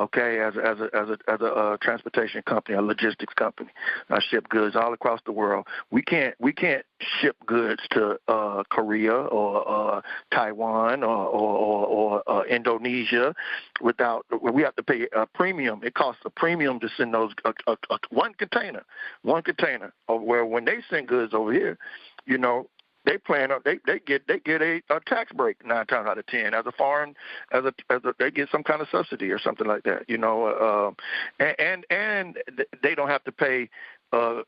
okay, as a transportation company, a logistics company. I ship goods all across the world. We can't ship goods to Korea or Taiwan or Indonesia without. We have to pay a premium. It costs a premium to send those one container. Where when they send goods over here, you know, they plan on they get a tax break 9 times out of 10 as a foreign as a they get some kind of subsidy or something like that, you know, and they don't have to pay a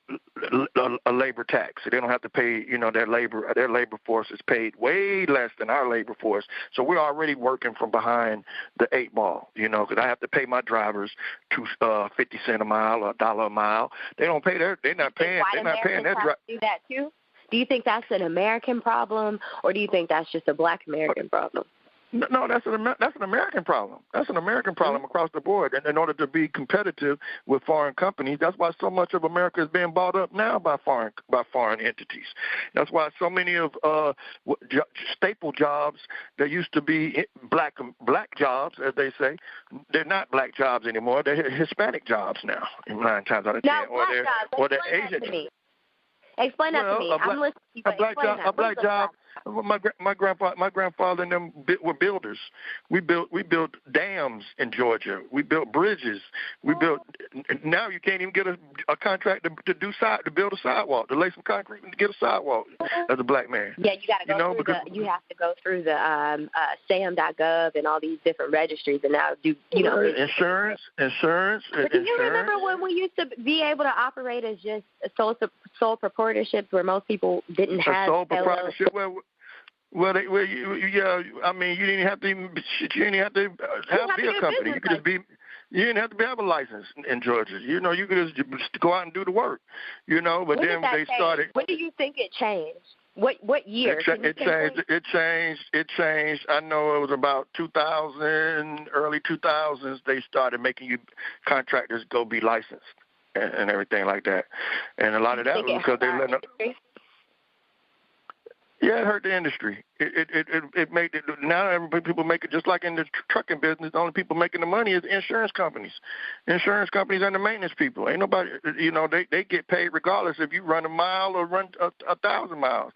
labor tax. They don't have to pay, you know, their labor force is paid way less than our labor force. So we're already working from behind the 8 ball, you know, because I have to pay my drivers 50 cents a mile or $1 a mile. They're not paying their do that too? Do you think that's an American problem, or do you think that's just a Black American problem? No, that's an American problem. That's an American problem across the board. And in order to be competitive with foreign companies, that's why so much of America is being bought up now by foreign entities. That's why so many of staple jobs that used to be black jobs, as they say, they're not black jobs anymore. They're Hispanic jobs now, 9 times out of 10. Now, or they're Asian. Explain that to me. I'm listening to you. A black job. My grandfather and them were builders. We built dams in Georgia. We built bridges. We built. Now you can't even get a contract to build a sidewalk, to lay some concrete and to get a sidewalk as a black man. Yeah, you got to go through you have to go through the SAM.gov and all these different registries, and now insurance. But do you remember when we used to be able to operate as just sole proprietorships, where most people didn't have sole proprietorship? Yeah. I mean, you didn't have to be a company. You could just be. You didn't have to have a license in Georgia. You know, you could just go out and do the work. You know, but then they started. When do you think it changed? What year? It changed. I know it was about 2000, early 2000s. They started making you contractors go be licensed and everything like that. And a lot of that was because they let them. Yeah, it hurt the industry. It made it. Now people make it just like in the trucking business. The only people making the money is insurance companies. Insurance companies and the maintenance people. Ain't nobody. You know, they get paid regardless if you run a mile or run 1,000 miles.